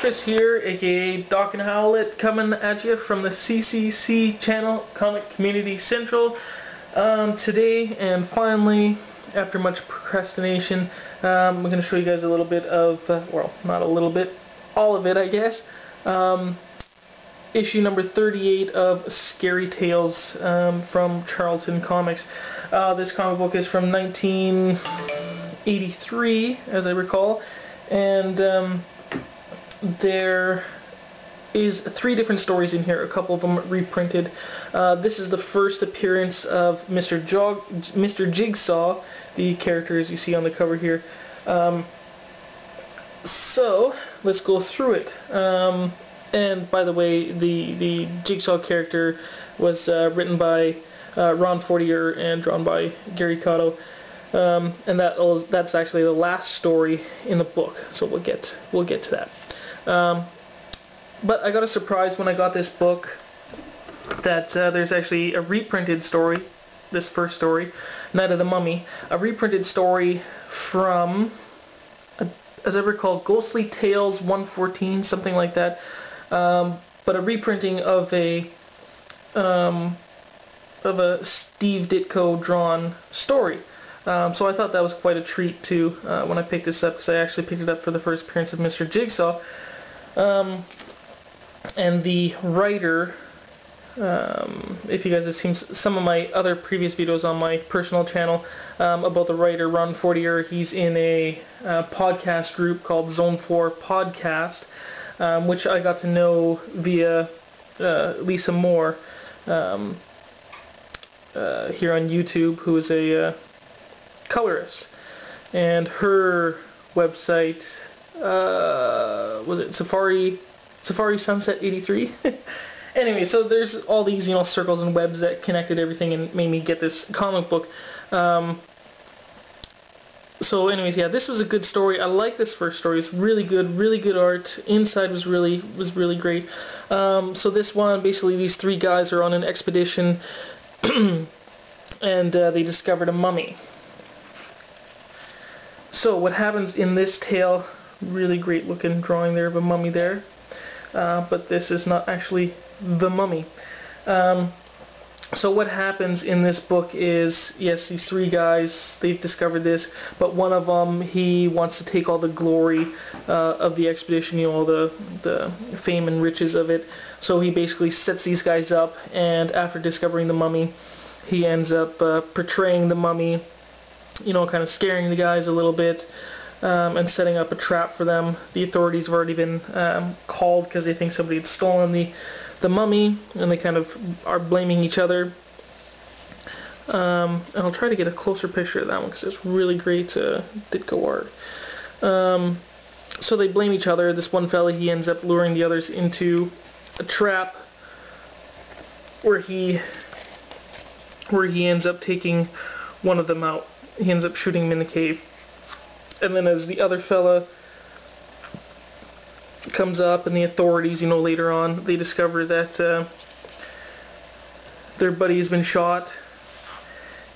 Chris here, aka Doc and Howlett, coming at you from the CCC channel, Comic Community Central. Today, and finally, after much procrastination, I'm going to show you guys a little bit of, well, not a little bit, all of it, I guess. Issue number 38 of Scary Tales from Charlton Comics. This comic book is from 1983, as I recall, and there is 3 different stories in here, a couple of them reprinted. This is the first appearance of Mr. Jigsaw, the character as you see on the cover here. So, let's go through it. And by the way, the Jigsaw character was written by Ron Fortier and drawn by Gary Cotto. And that's actually the last story in the book, so we'll get to that. But I got a surprise when I got this book that there's actually a reprinted story, this first story, Night of the Mummy, a reprinted story from, as I recall, Ghostly Tales 114, something like that, but a reprinting of a Steve Ditko drawn story. So I thought that was quite a treat too when I picked this up, because I actually picked it up for the first appearance of Mr. Jigsaw. And the writer, if you guys have seen some of my other previous videos on my personal channel about the writer Ron Fortier, he's in a podcast group called Zone 4 Podcast, which I got to know via Lisa Moore here on YouTube, who is a colorist, and her website, was it Safari Sunset 83? Anyway, so there's all these, circles and webs that connected everything and made me get this comic book. So anyways, yeah, this was a good story. I like this first story. It's really good art. Inside was really great. So this one, basically these 3 guys are on an expedition and they discovered a mummy. So what happens in this tale, really great looking drawing there of a mummy there, but this is not actually the mummy. So what happens in this book is, yes, these 3 guys, they've discovered this, but one of them, he wants to take all the glory of the expedition, all the fame and riches of it. So he basically sets these guys up, and after discovering the mummy, he ends up portraying the mummy, kind of scaring the guys a little bit, and setting up a trap for them. The authorities have already been called because they think somebody had stolen the mummy, and they kind of are blaming each other. And I'll try to get a closer picture of that one because it's really great Ditko art. So they blame each other. This one fella, he ends up luring the others into a trap where he ends up taking one of them out. He ends up shooting him in the cave. And then as the other fella comes up, and the authorities, later on, they discover that their buddy has been shot,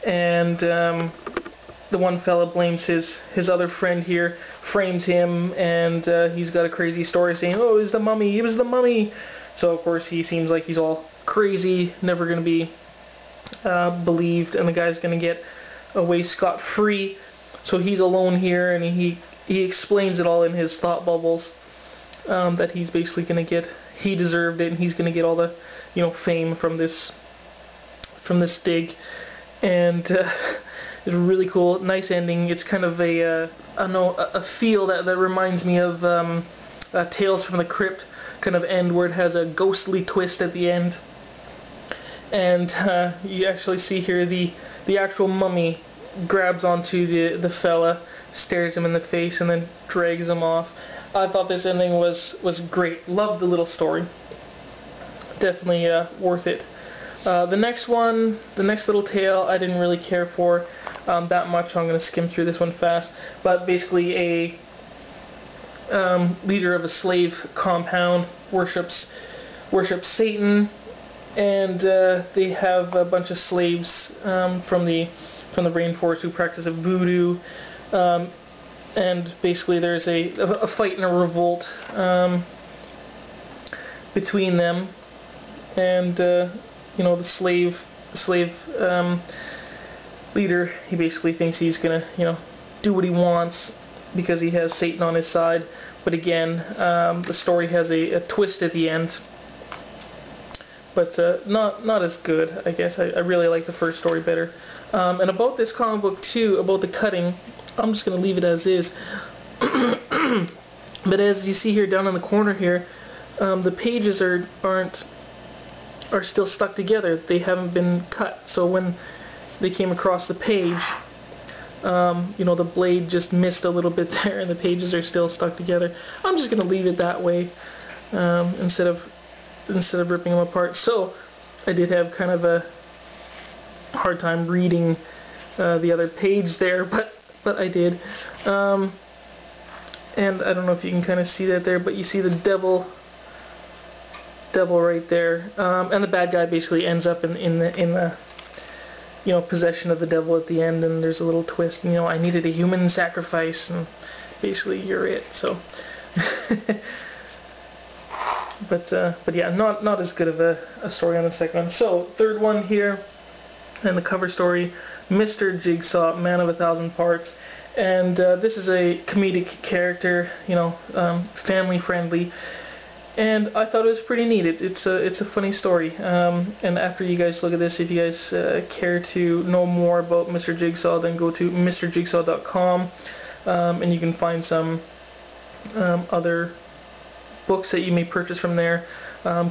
and the one fella blames his other friend here, frames him, and he's got a crazy story saying, oh, it was the mummy, it was the mummy. So of course he seems like he's all crazy, never going to be believed, and the guy's going to get away scot-free. So he's alone here, and he explains it all in his thought bubbles, that he's basically going to get, he deserved it, and he's going to get all the, fame from this dig. And it's really cool, nice ending. It's kind of a feel that reminds me of Tales from the Crypt kind of end, where it has a ghostly twist at the end. And you actually see here the actual mummy grabs onto the fella, stares him in the face, and then drags him off. I thought this ending was great. Loved the little story. Definitely worth it. The next little tale, I didn't really care for that much, so I'm going to skim through this one fast. But basically, a leader of a slave compound worships Satan, and they have a bunch of slaves from the rainforest who practice voodoo, and basically there's a fight and a revolt between them, and you know, the slave leader, he basically thinks he's gonna, you know, do what he wants because he has Satan on his side. But again, the story has a twist at the end, but not as good, I guess. I really like the first story better. And about this comic book too, about the cutting, I'm just gonna leave it as is. But as you see here down in the corner here, the pages are still stuck together. They haven't been cut. So when they came across the page, you know, the blade just missed a little bit there, and the pages are still stuck together. I'm just gonna leave it that way, instead of ripping them apart. So I did have kind of a hard time reading the other page there, but I did. And I don't know if you can kind of see that there, but you see the devil right there, and the bad guy basically ends up in the you know, possession of the devil at the end, and there's a little twist. You know, I needed a human sacrifice, and basically you're it. So, but yeah, not as good of a story on the second one. So third one here, and the cover story, Mr. Jigsaw, Man of a Thousand Parts. And this is a comedic character, you know, family friendly, and I thought it was pretty neat. It's a funny story. And after you guys look at this, if you guys care to know more about Mr. Jigsaw, then go to MrJigsaw.com, and you can find some other books that you may purchase from there,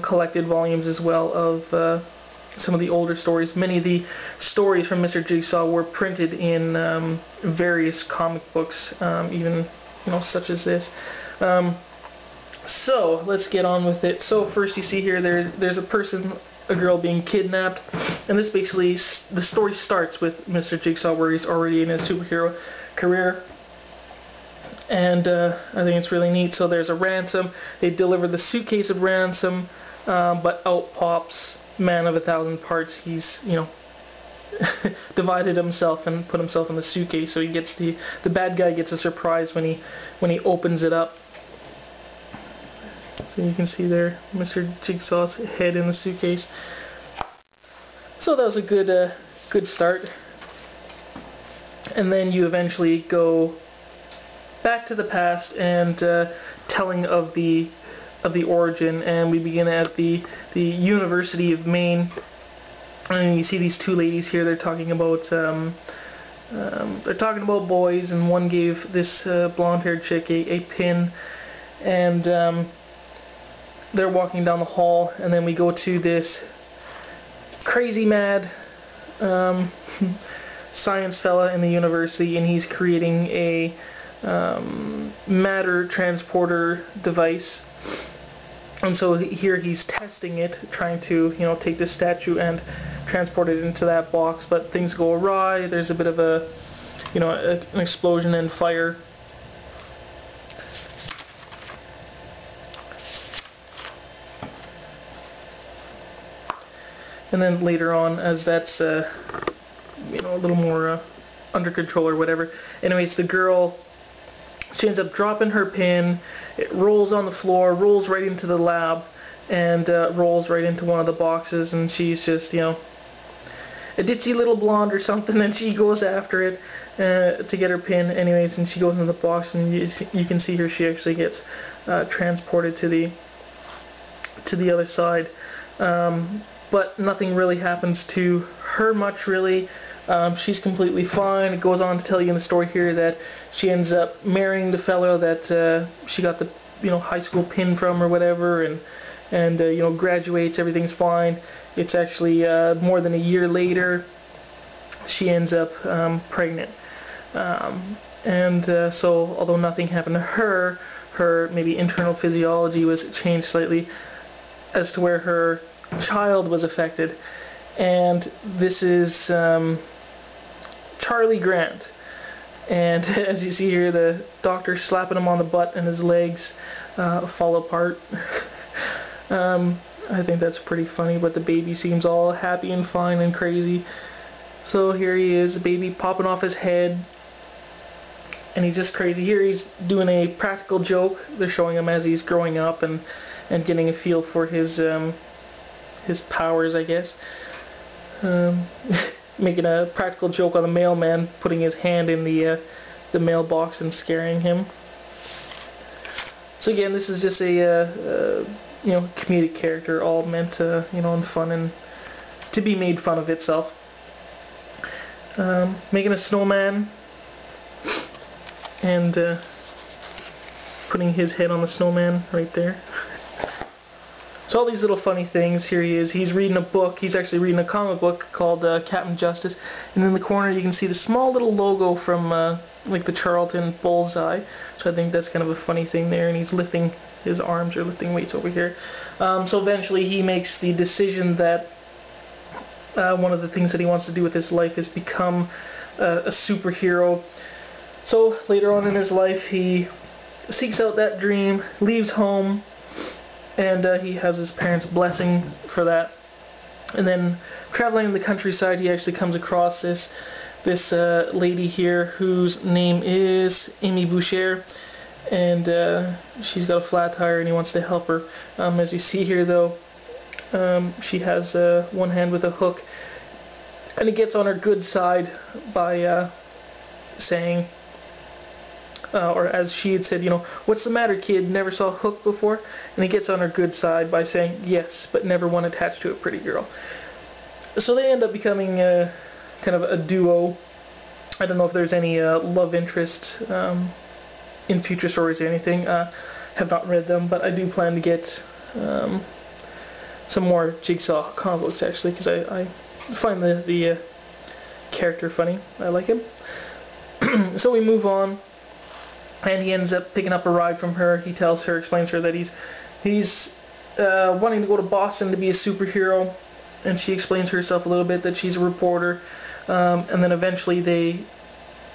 collected volumes as well of some of the older stories. Many of the stories from Mr. Jigsaw were printed in various comic books, even, you know, such as this. So let's get on with it. So first you see here there's a girl being kidnapped, and this basically, the story starts with Mr. Jigsaw where he's already in his superhero career. And I think it's really neat. So there's a ransom. They deliver the suitcase of ransom, but out pops Man of a Thousand Parts. He's, you know, divided himself and put himself in the suitcase. So he gets the bad guy gets a surprise when he opens it up. So you can see there Mr. Jigsaw's head in the suitcase. So that was a good start. And then you eventually go back to the past and telling of the origin, and we begin at the University of Maine. And you see these two ladies here. They're talking about boys, and one gave this blonde-haired chick a pin, and they're walking down the hall, and then we go to this crazy mad science fella in the university, and he's creating a matter transporter device. And so here he's testing it, trying to, you know, take this statue and transport it into that box, but things go awry. There's a bit of a, you know, an explosion and fire. And then later on, as that's, you know, a little more under control or whatever. Anyways, the girl, she ends up dropping her pin. It rolls on the floor, rolls right into the lab, and rolls right into one of the boxes, and she's just, you know, a ditzy little blonde or something, and she goes after it to get her pin. Anyways, and she goes into the box, and you can see her, she actually gets transported to the other side. But nothing really happens to her much, really. She's completely fine. It goes on to tell you in the story here that she ends up marrying the fellow that she got the, you know, high school pin from or whatever, and you know, graduates. Everything's fine. It's actually more than a year later she ends up pregnant, so although nothing happened to her, her maybe internal physiology was changed slightly as to where her child was affected. And this is Charlie Grant, and as you see here, the doctor's slapping him on the butt and his legs fall apart. I think that's pretty funny, but the baby seems all happy and fine and crazy. So here he is, the baby popping off his head, and he's just crazy. Here he's doing a practical joke. They're showing him as he's growing up, and and getting a feel for his powers, I guess. Making a practical joke on the mailman putting his hand in the mailbox and scaring him. So again, this is just a you know, comedic character, all meant to, you know, in fun and to be made fun of itself. Making a snowman and putting his head on the snowman right there. So all these little funny things. Here he is. He's reading a book. He's actually reading a comic book called Captain Justice. And in the corner you can see the small little logo from like the Charlton Bullseye. So I think that's kind of a funny thing there. And he's lifting his arms or lifting weights over here. So eventually he makes the decision that one of the things that he wants to do with his life is become a superhero. So later on in his life he seeks out that dream, leaves home, and he has his parents' blessing for that. And then traveling in the countryside, he actually comes across this lady here whose name is Amy Boucher, and she's got a flat tire and he wants to help her. As you see here though, she has one hand with a hook, and he gets on her good side by saying, or as she had said, you know, "What's the matter, kid? Never saw a hook before?" And he gets on her good side by saying, "Yes, but never one attached to a pretty girl." So they end up becoming kind of a duo. I don't know if there's any love interests in future stories or anything. Have not read them, but I do plan to get some more Jigsaw comic books actually, because I find the character funny. I like him. So we move on. And he ends up picking up a ride from her. He tells her, explains to her that he's wanting to go to Boston to be a superhero, and she explains herself a little bit that she's a reporter, and then eventually they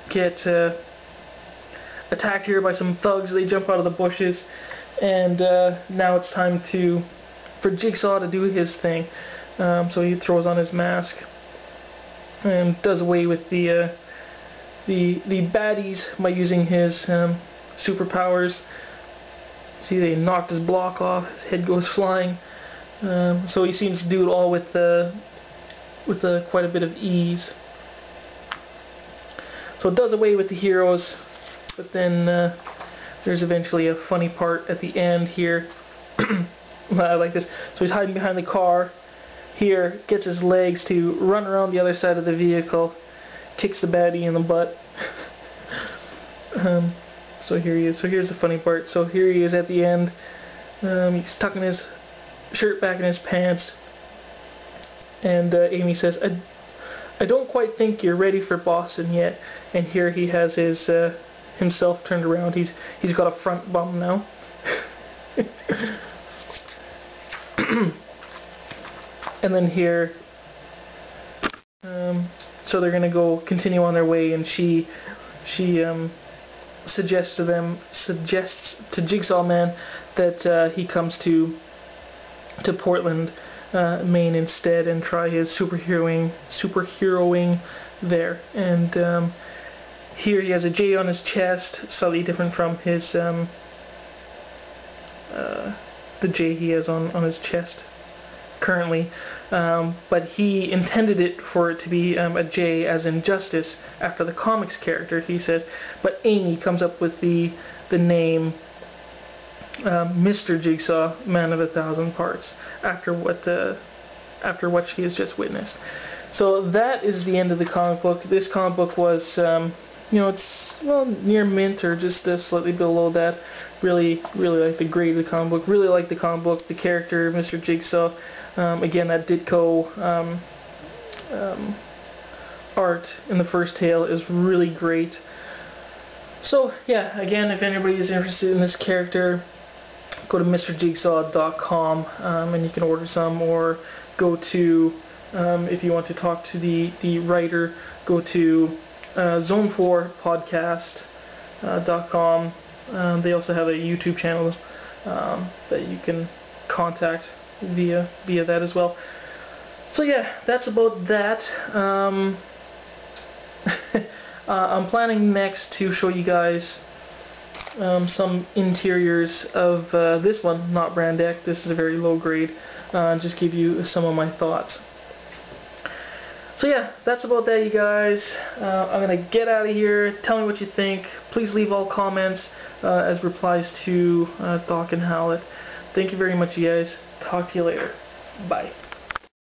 get attacked here by some thugs. They jump out of the bushes, and now it's time for Jigsaw to do his thing. So he throws on his mask and does away with the baddies by using his superpowers. See, they knocked his block off, his head goes flying. So he seems to do it all with quite a bit of ease. So it does away with the heroes, but then there's eventually a funny part at the end here. I like this. So he's hiding behind the car here, gets his legs to run around the other side of the vehicle, kicks the baddie in the butt. So here he is. So here's the funny part. So here he is at the end. He's tucking his shirt back in his pants, and Amy says, I don't quite think you're ready for Boston yet." And here he has his himself turned around. He's got a front bum now. And then here, so they're gonna go continue on their way, and she suggests to Jigsaw Man that he comes to Portland, Maine instead, and try his superheroing there. And here he has a J on his chest, slightly different from his the J he has on his chest currently, but he intended it for it to be a J as in justice after the comics character, he says, but Amy comes up with the name Mr. Jigsaw, Man of a Thousand Parts, after what she has just witnessed. So that is the end of the comic book. This comic book was, you know, it's near mint or just slightly below that. Really like the grade of the comic book. Really like the comic book. The character, Mr. Jigsaw. Again, that Ditko art in the first tale is really great. So yeah, again, if anybody is interested in this character, go to MrJigsaw.com and you can order some, or go to, if you want to talk to the writer, go to Zone4Podcast.com. They also have a YouTube channel that you can contact via that as well. So yeah, that's about that. I'm planning next to show you guys some interiors of this one, not Brand X. This is a very low grade. Just give you some of my thoughts. So yeah, that's about that, you guys. I'm going to get out of here. Tell me what you think. Please leave all comments as replies to Doc and Howlett. Thank you very much, you guys. Talk to you later. Bye.